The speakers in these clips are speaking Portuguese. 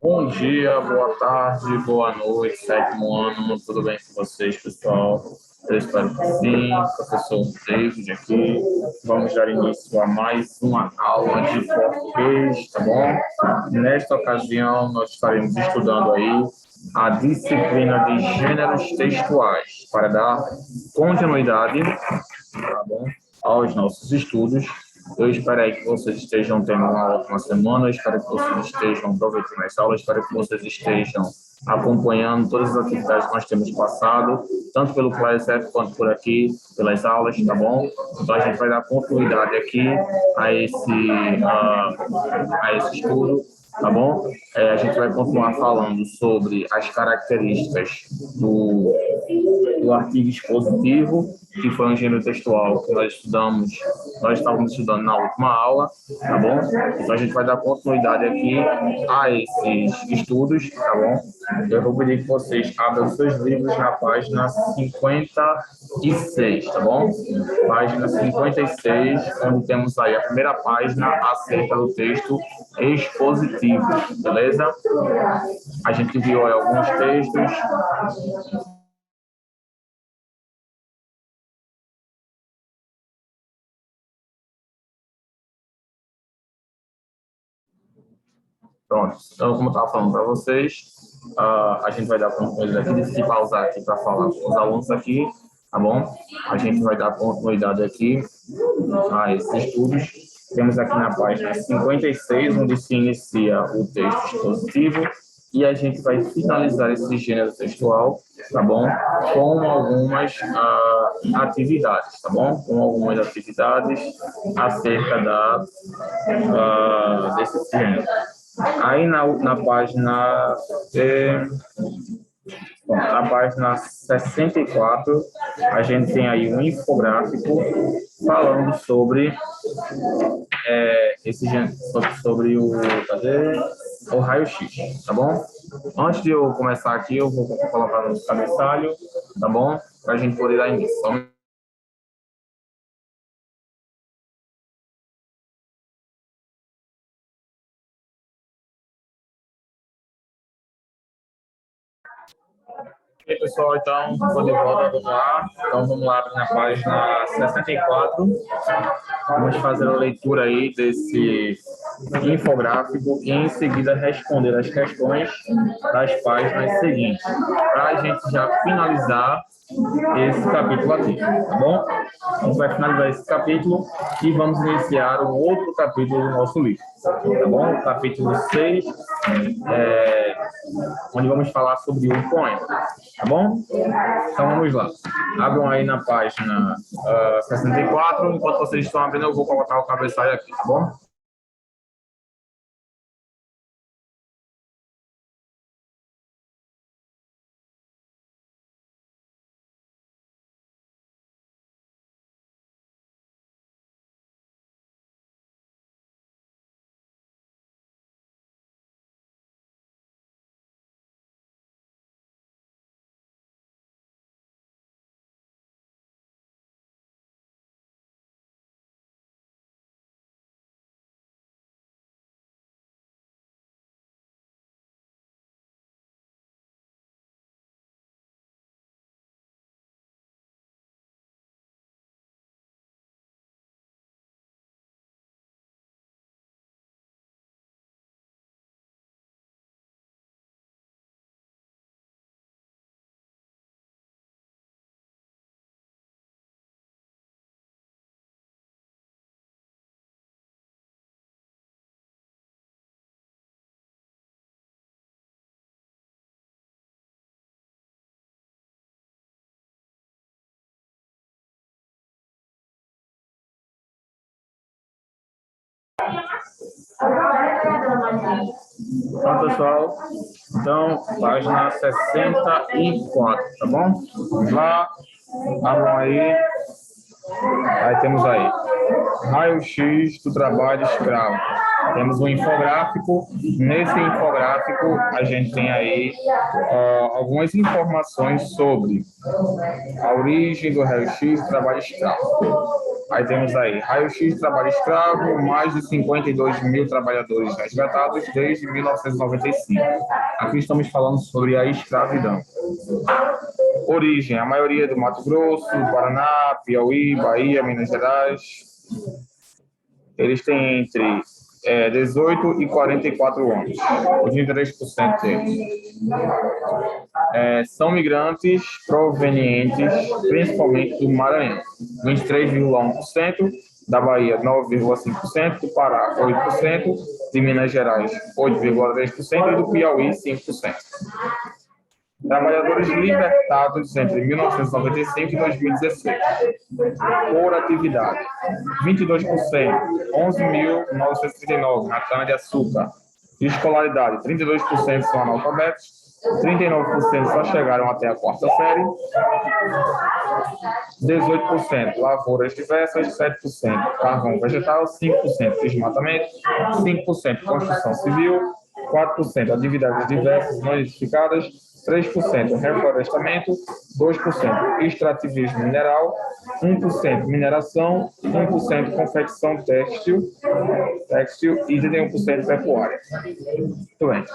Bom dia, boa tarde, boa noite, sétimo ano, tudo bem com vocês, pessoal? Eu espero que sim. Professor David aqui. Vamos dar início a mais uma aula de português, tá bom? Nesta ocasião, nós estaremos estudando aí a disciplina de gêneros textuais para dar continuidade, tá bom, aos nossos estudos. Eu espero aí que vocês estejam tendo uma ótima semana, eu espero que vocês estejam aproveitando as aulas, espero que vocês estejam acompanhando todas as atividades que nós temos passado, tanto pelo ClassF quanto por aqui, pelas aulas, tá bom? Então, a gente vai dar continuidade aqui a esse estudo, tá bom? A gente vai continuar falando sobre as características do artigo expositivo, que foi um gênero textual que nós estávamos estudando na última aula, tá bom? Então a gente vai dar continuidade aqui a esses estudos, tá bom? Eu vou pedir que vocês abram os seus livros na página 56, tá bom? Página 56, onde temos aí a primeira página acerca do texto expositivo, beleza? A gente viu aí alguns textos. Pronto, então, como eu estava falando para vocês, a gente vai dar continuidade aqui, decidi pausar aqui para falar com os alunos aqui, tá bom? A gente vai dar continuidade aqui a esses estudos. Temos aqui na página 56, onde se inicia o texto expositivo, e a gente vai finalizar esse gênero textual, tá bom? Com algumas atividades, tá bom? Com algumas atividades acerca desse gênero. Aí na página, na página 64, a gente tem aí um infográfico falando sobre sobre o raio-x, tá bom? Antes de eu começar aqui, eu vou colocar no cabeçalho, tá bom? Para a gente poder dar início. E aí, pessoal, então, estou de volta, vamos lá. Então, vamos lá na página 64. Vamos fazer a leitura aí desse infográfico e, em seguida, responder as questões das páginas seguintes, para a gente já finalizar esse capítulo aqui, tá bom? A gente vai finalizar esse capítulo e vamos iniciar um outro capítulo do nosso livro, tá bom? Capítulo 6, onde vamos falar sobre o poema, tá bom? Então vamos lá. Abram aí na página 64. Enquanto vocês estão abrindo, eu vou colocar o cabeçalho aqui, tá bom? Então, pessoal, então, página 64, tá bom? Vamos lá, abram aí. Aí temos aí, raio-x do trabalho escravo. Temos um infográfico. Nesse infográfico, a gente tem aí algumas informações sobre a origem do raio-x do trabalho escravo. Aí temos aí raio-x de trabalho escravo, mais de 52 mil trabalhadores resgatados desde 1995. Aqui estamos falando sobre a escravidão. Origem, a maioria do Mato Grosso, Paraná, Piauí, Bahia, Minas Gerais. Eles têm entre 18 e 44 anos, os 23% deles. São migrantes provenientes principalmente do Maranhão, 23,1%, da Bahia 9,5%, do Pará 8%, de Minas Gerais 8,3% e do Piauí 5%. Trabalhadores libertados entre 1995 e 2016. Por atividade, 22%, 11.939 na cana-de-açúcar. Escolaridade, 32% são analfabetos, 39% só chegaram até a quarta série, 18% lavouras diversas, 7% carvão vegetal, 5% desmatamento, 5% construção civil, 4% atividades diversas não identificadas, 3% reflorestamento, 2% extrativismo mineral, 1% mineração, 1% confecção têxtil e 31% pecuária. Muito bem.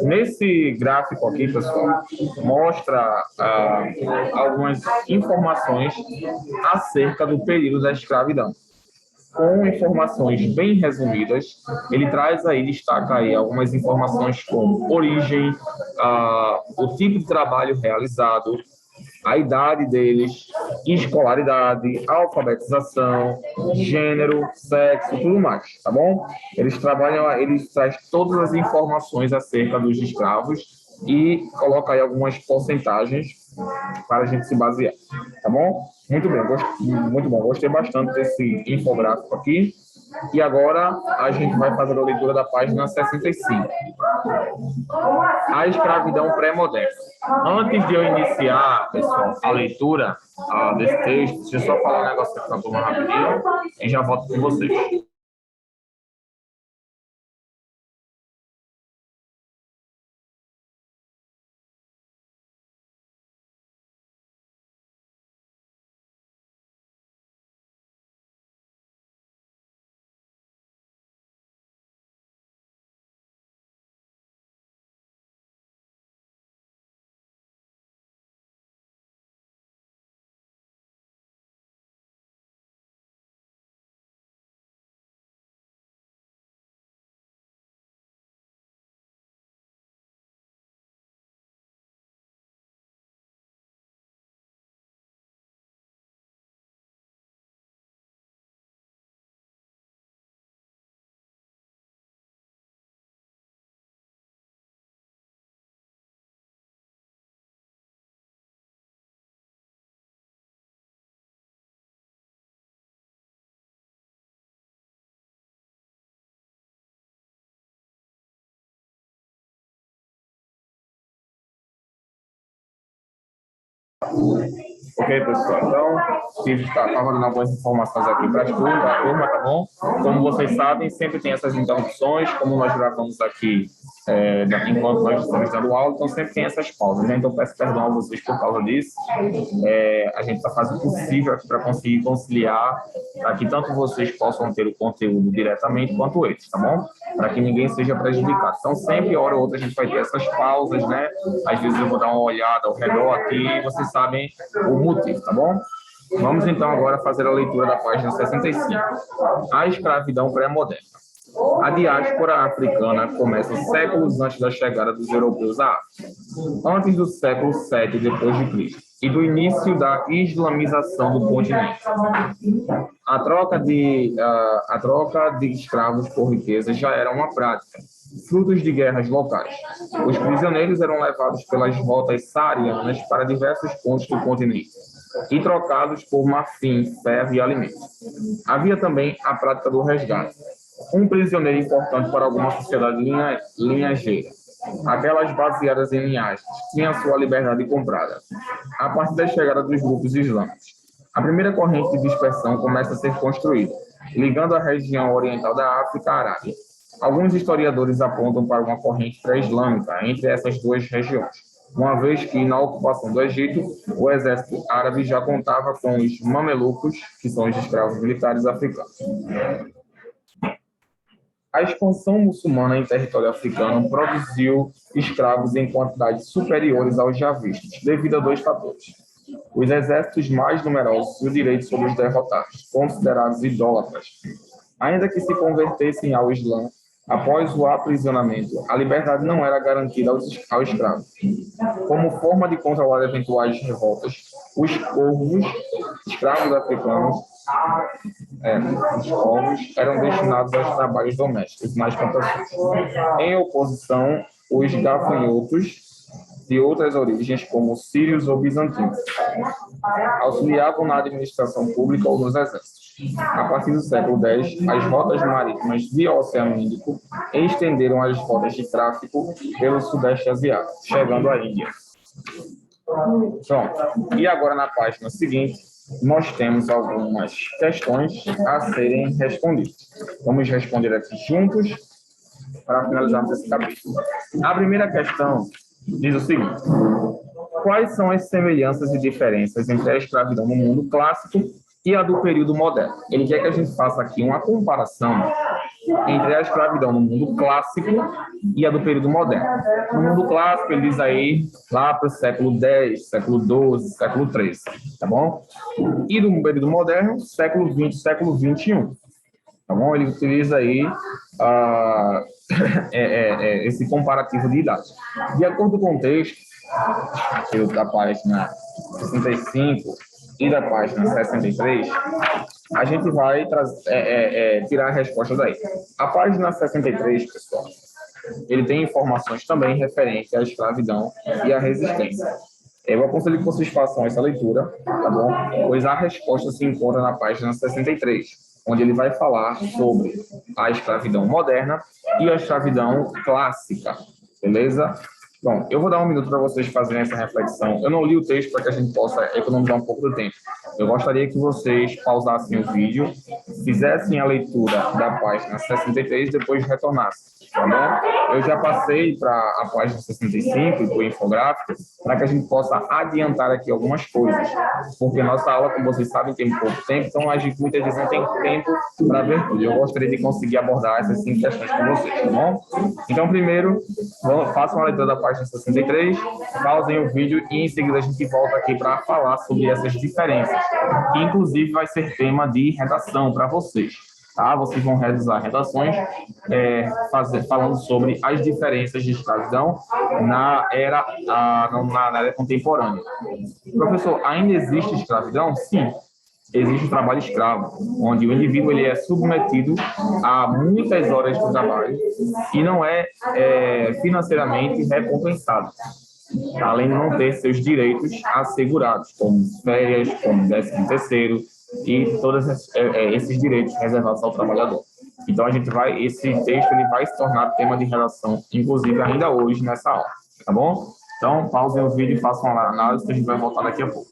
Nesse gráfico aqui, pessoal, mostra algumas informações acerca do período da escravidão. Com informações bem resumidas, ele traz aí, destaca aí algumas informações como origem, o tipo de trabalho realizado, a idade deles, escolaridade, alfabetização, gênero, sexo, tudo mais, tá bom? Eles trazem todas as informações acerca dos escravos e coloca aí algumas porcentagens para a gente se basear, tá bom? Muito bem, muito bom, gostei bastante desse infográfico aqui. E agora a gente vai fazer a leitura da página 65. A escravidão pré-moderna. Antes de eu iniciar, pessoal, a leitura desse texto, deixa eu só falar um negócio aqui para a turma rapidinho e já volto com vocês. Ok, pessoal? Então, estava dando algumas informações aqui para a turma, tá bom? Como vocês sabem, sempre tem essas interrupções, como nós gravamos aqui enquanto nós estamos dando aula, então sempre tem essas pausas, né? Então, peço perdão a vocês por causa disso. A gente está fazendo o possível aqui para conseguir conciliar, para que tanto vocês possam ter o conteúdo diretamente, quanto eles, tá bom? Para que ninguém seja prejudicado. Então, sempre, hora ou outra, a gente vai ter essas pausas, né? Às vezes eu vou dar uma olhada ao redor aqui e vocês sabem o motivo, tá bom? Vamos então agora fazer a leitura da página 65. A escravidão pré-moderna. A diáspora africana começa séculos antes da chegada dos europeus à África, antes do século VII depois de Cristo e do início da islamização do continente. A troca de escravos por riqueza já era uma prática, frutos de guerras locais. Os prisioneiros eram levados pelas rotas saarianas para diversos pontos do continente e trocados por marfim, ferro e alimentos. Havia também a prática do resgate. Um prisioneiro importante para alguma sociedade linhageira, aquelas baseadas em linhagens, tinha sua liberdade comprada. A partir da chegada dos grupos islâmicos, a primeira corrente de dispersão começa a ser construída, ligando a região oriental da África à Arábia. Alguns historiadores apontam para uma corrente pré-islâmica entre essas duas regiões. uma vez que na ocupação do Egito, o exército árabe já contava com os mamelucos, que são os escravos militares africanos. A expansão muçulmana em território africano produziu escravos em quantidades superiores aos já vistos, devido a dois fatores: os exércitos mais numerosos e o direito sobre os derrotados, considerados idólatras. Ainda que se convertessem ao Islã, após o aprisionamento, a liberdade não era garantida ao escravo. Como forma de controlar eventuais revoltas, os corvos, escravos africanos, os povos eram destinados aos trabalhos domésticos, nas plantações. Em oposição, os gafanhotos de outras origens, como sírios ou bizantinos, auxiliavam na administração pública ou nos exércitos. A partir do século X, as rotas marítimas via Oceano Índico estenderam as rotas de tráfico pelo Sudeste Asiático, chegando à Índia. Pronto. E agora, na página seguinte, nós temos algumas questões a serem respondidas. Vamos responder aqui juntos para finalizarmos esse capítulo. A primeira questão diz o seguinte: quais são as semelhanças e diferenças entre a escravidão no mundo clássico e a do período moderno? Ele quer que a gente faça aqui uma comparação entre a escravidão no mundo clássico e a do período moderno. No mundo clássico, ele diz aí lá para o século X, século XII, século XIII, tá bom? E no período moderno, século XX, século XXI. Tá bom? Ele utiliza aí esse comparativo de idade. De acordo com o texto, da página 65 e da página 63, a gente vai tirar a resposta daí. A página 63, pessoal, ele tem informações também referentes à escravidão e à resistência. Eu aconselho que vocês façam essa leitura, tá bom? Pois a resposta se encontra na página 63, onde ele vai falar sobre a escravidão moderna e a escravidão clássica, beleza? Bom, eu vou dar um minuto para vocês fazerem essa reflexão. Eu não li o texto para que a gente possa economizar um pouco do tempo. Eu gostaria que vocês pausassem o vídeo, fizessem a leitura da página 63 e depois retornassem, tá bom? Eu já passei para a página 65 e para o infográfico para que a gente possa adiantar aqui algumas coisas, porque nossa aula, como vocês sabem, tem pouco tempo, então a gente muitas vezes não tem tempo para ver tudo. Eu gostaria de conseguir abordar essas 5 questões com vocês, tá bom? Então, primeiro, façam a leitura da página 63, pausem o vídeo e em seguida a gente volta aqui para falar sobre essas diferenças, que inclusive vai ser tema de redação para vocês, tá? Vocês vão realizar redações falando sobre as diferenças de escravidão na era contemporânea. Professor, ainda existe escravidão? Sim. Existe o trabalho escravo, onde o indivíduo ele é submetido a muitas horas de trabalho e não é financeiramente recompensado, além de não ter seus direitos assegurados, como férias, como 13º e todos esses direitos reservados ao trabalhador. Então, esse texto ele vai se tornar tema de redação, inclusive ainda hoje nessa aula, tá bom? Então, pausem o vídeo e façam a análise, que a gente vai voltar daqui a pouco.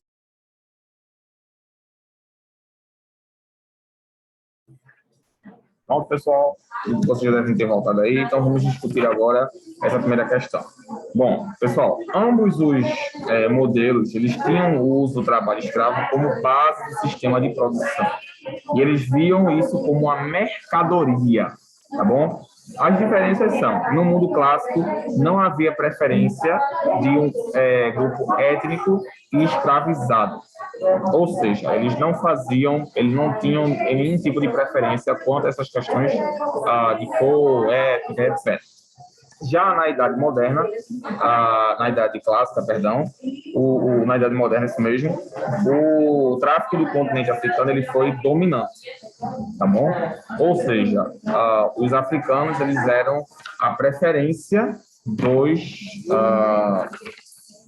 Pronto, pessoal, vocês já devem ter voltado aí, então vamos discutir agora essa primeira questão. Bom, pessoal, ambos os modelos, eles tinham o uso do trabalho escravo como base do sistema de produção, e eles viam isso como uma mercadoria, tá bom? As diferenças são, no mundo clássico, não havia preferência de um grupo étnico e escravizado. Ou seja, eles não tinham nenhum tipo de preferência quanto a essas questões de cor, étnica, etc. Já na Idade Moderna, na Idade Clássica, perdão, na Idade Moderna, isso mesmo, o tráfico do continente africano ele foi dominante, tá bom? Ou seja, os africanos eles eram a preferência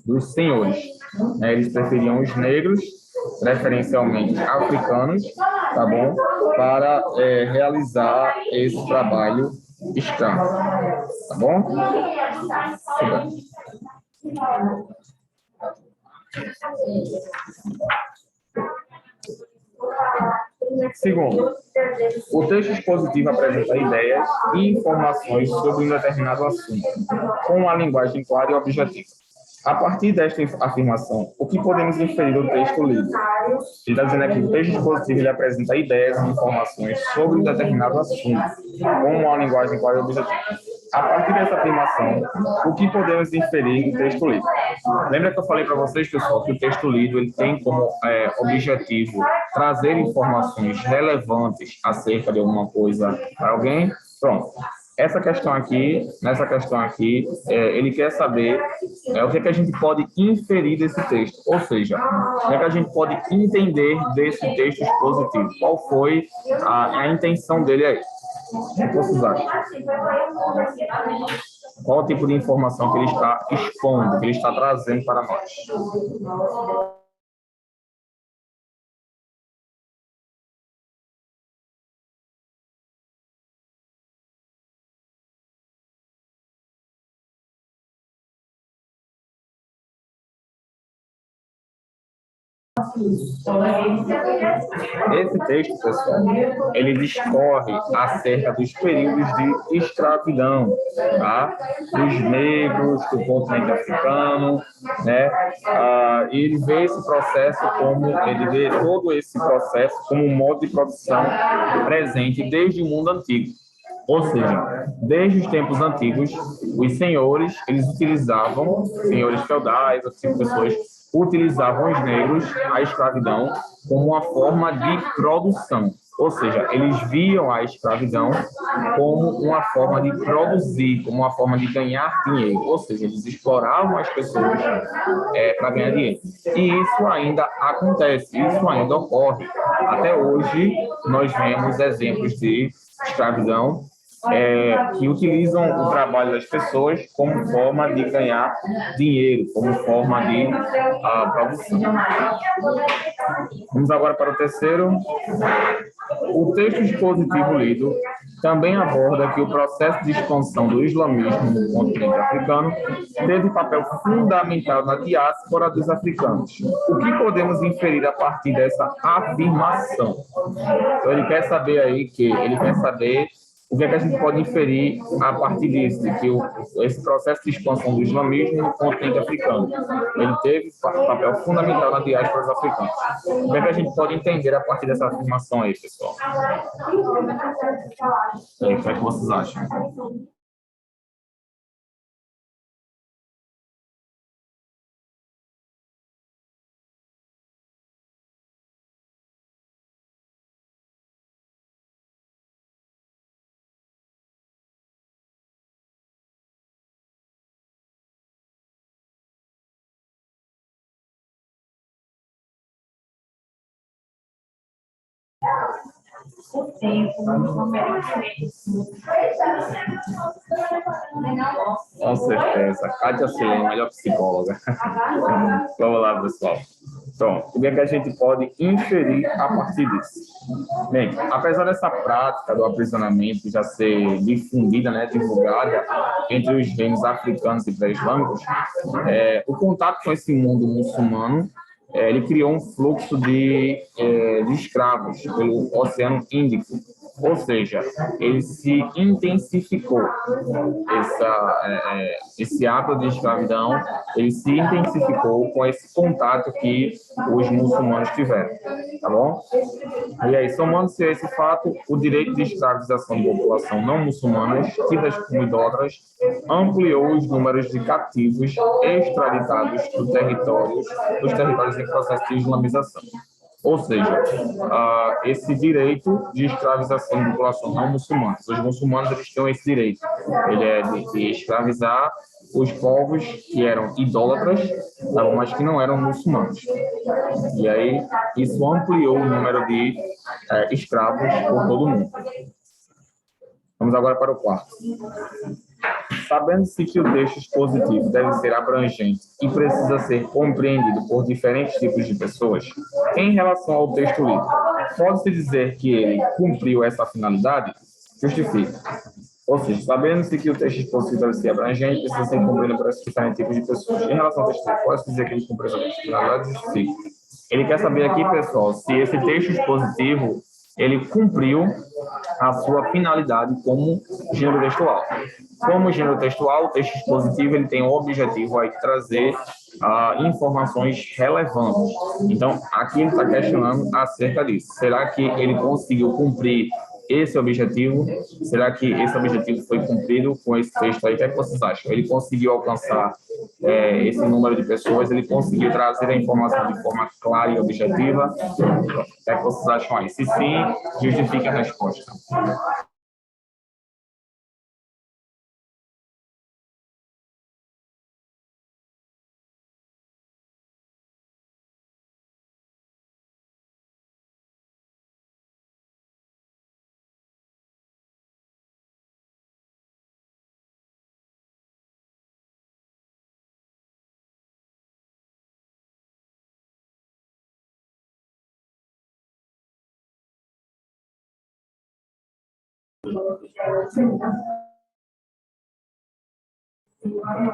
dos senhores, né? Eles preferiam os negros, preferencialmente africanos, tá bom? Para realizar esse trabalho escravo, tá bom? Segundo, o texto expositivo apresenta ideias e informações sobre um determinado assunto, com uma linguagem clara e objetiva. A partir desta afirmação, o que podemos inferir do texto lido? Ele está dizendo aqui que o texto expositivo ele apresenta ideias e informações sobre um determinado assunto, com uma linguagem qual é o objetivo. A partir dessa afirmação, o que podemos inferir do texto lido? Lembra que eu falei para vocês, pessoal, que o texto lido ele tem como objetivo trazer informações relevantes acerca de alguma coisa para alguém? Pronto. Nessa questão aqui, ele quer saber o que é que a gente pode inferir desse texto, ou seja, o que é que a gente pode entender desse texto expositivo. Qual foi a intenção dele aí? O que vocês acham? Qual o tipo de informação que ele está expondo, que ele está trazendo para nós? Esse texto, pessoal, ele discorre acerca dos períodos de escravidão, tá? Dos negros, do continente africano, né? Ele vê esse processo ele vê todo esse processo como um modo de produção presente desde o mundo antigo. Ou seja, desde os tempos antigos, os senhores, senhores feudais, assim, pessoas utilizavam os negros, a escravidão, como uma forma de produção. Ou seja, eles viam a escravidão como uma forma de produzir, como uma forma de ganhar dinheiro. Ou seja, eles exploravam as pessoas para ganhar dinheiro. E isso ainda acontece, isso ainda ocorre. Até hoje, nós vemos exemplos de escravidão que utilizam o trabalho das pessoas como forma de ganhar dinheiro, como forma de produção. Vamos agora para o terceiro. O texto expositivo lido também aborda que o processo de expansão do islamismo no continente africano teve papel fundamental na diáspora dos africanos. O que podemos inferir a partir dessa afirmação? Então, ele quer saber o que é que a gente pode inferir a partir disso, de que esse processo de expansão do islamismo no continente africano, ele teve papel fundamental na diáspora dos africanos. O que é que a gente pode entender a partir dessa afirmação aí, pessoal? O que é que vocês acham? Com certeza. Kátia Silene, melhor psicóloga. Vamos lá, pessoal. Então, o que é que a gente pode inferir a partir disso? Bem, apesar dessa prática do aprisionamento já ser difundida, né, divulgada entre os reinos africanos e pré-islâmicos, o contato com esse mundo muçulmano ele criou um fluxo de escravos pelo Oceano Índico, ou seja, ele se intensificou. Esse ato de escravidão, ele se intensificou com esse contato que os muçulmanos tiveram, tá bom? E aí, somando-se a esse fato, o direito de escravização de população não muçulmanas, tidas como idólatras, ampliou os números de cativos extraditados dos territórios em processo de islamização. Ou seja, esse direito de escravização de população não muçulmana. Os muçulmanos eles têm esse direito. Ele é de escravizar os povos que eram idólatras, mas que não eram muçulmanos. E aí, isso ampliou o número de escravos por todo o mundo. Vamos agora para o quarto. Sabendo-se que o texto expositivo deve ser abrangente e precisa ser compreendido por diferentes tipos de pessoas, em relação ao texto lido, pode-se dizer que ele cumpriu essa finalidade? Justifica. Ou seja, sabendo-se que o texto expositivo deve ser abrangente e precisa ser compreendido por esses diferentes tipos de pessoas, em relação ao texto lido, pode-se dizer que ele cumpriu essa finalidade? Justifica. Ele quer saber aqui, pessoal, se esse texto expositivo ele cumpriu a sua finalidade como gênero textual. Como gênero textual, o texto expositivo ele tem o objetivo aí de trazer informações relevantes. Então, aqui ele está questionando acerca disso. Será que ele conseguiu cumprir esse objetivo? Será que esse objetivo foi cumprido com esse texto aí? O que é que vocês acham? Ele conseguiu alcançar esse número de pessoas? Ele conseguiu trazer a informação de forma clara e objetiva? O que é que vocês acham aí? Se sim, justifique a resposta.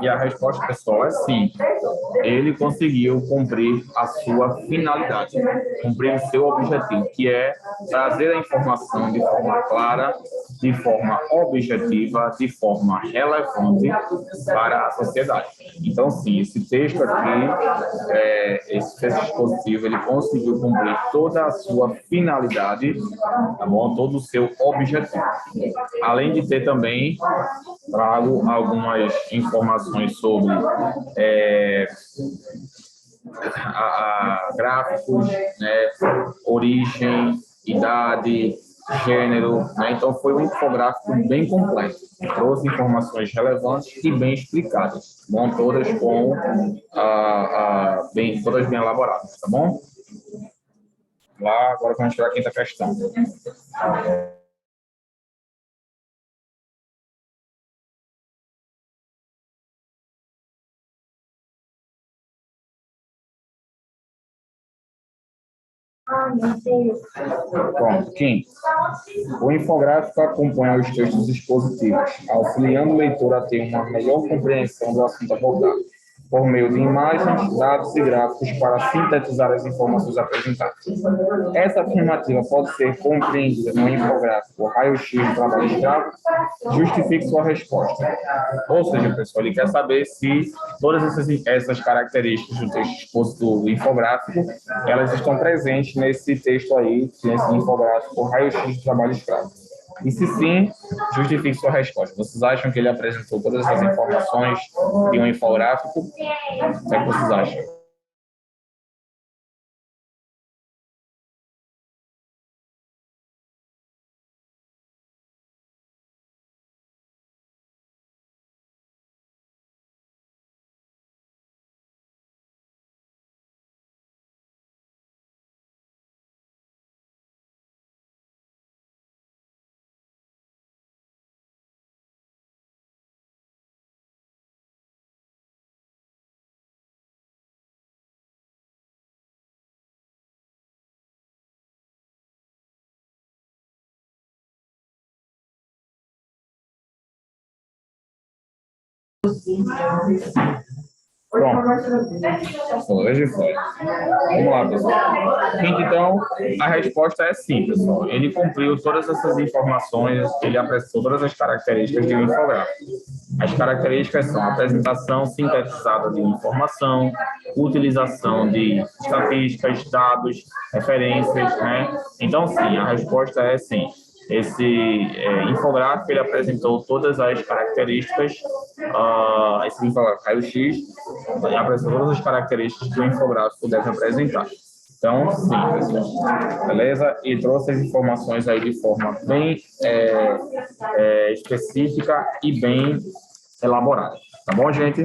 E a resposta, pessoal, é sim. Ele conseguiu cumprir a sua finalidade, cumprir o seu objetivo, que é trazer a informação de forma clara, de forma objetiva, de forma relevante para a sociedade. Então, sim, esse texto aqui, esse texto expositivo, ele conseguiu cumprir toda a sua finalidade, tá bom? Todo o seu objetivo. Além de ter também trago algumas informações sobre gráficos, né, origem, idade, gênero, né? Então foi um infográfico bem completo, trouxe informações relevantes e bem explicadas, bom, todas com todas bem elaboradas, tá bom? Lá agora vamos tirar a quinta questão. Pronto, quinto. O infográfico acompanha os textos expositivos, auxiliando o leitor a ter uma melhor compreensão do assunto abordado, por meio de imagens, dados e gráficos para sintetizar as informações apresentadas. Essa afirmativa pode ser compreendida no infográfico raio-x do trabalho escravo. Justifique sua resposta. Ou seja, pessoal, ele quer saber se todas essas características do texto exposto do infográfico, elas estão presentes nesse texto aí, nesse infográfico raio-x do trabalho escravo. E se sim, justifique sua resposta. Vocês acham que ele apresentou todas essas informações de um infográfico? O que é que vocês acham? Pronto. Hoje foi. Vamos lá, pessoal. Então, a resposta é sim, pessoal. Ele cumpriu todas essas informações, ele apresentou todas as características de um infográfico. As características são apresentação sintetizada de informação, utilização de estatísticas, dados, referências, né? Então, sim, a resposta é sim. Esse infográfico ele apresentou todas as características, esse infográfico raio-x apresentou todas as características que o infográfico deve apresentar. Então, sim, pessoal, beleza? E trouxe as informações aí de forma bem específica e bem elaborada. Tá bom, gente?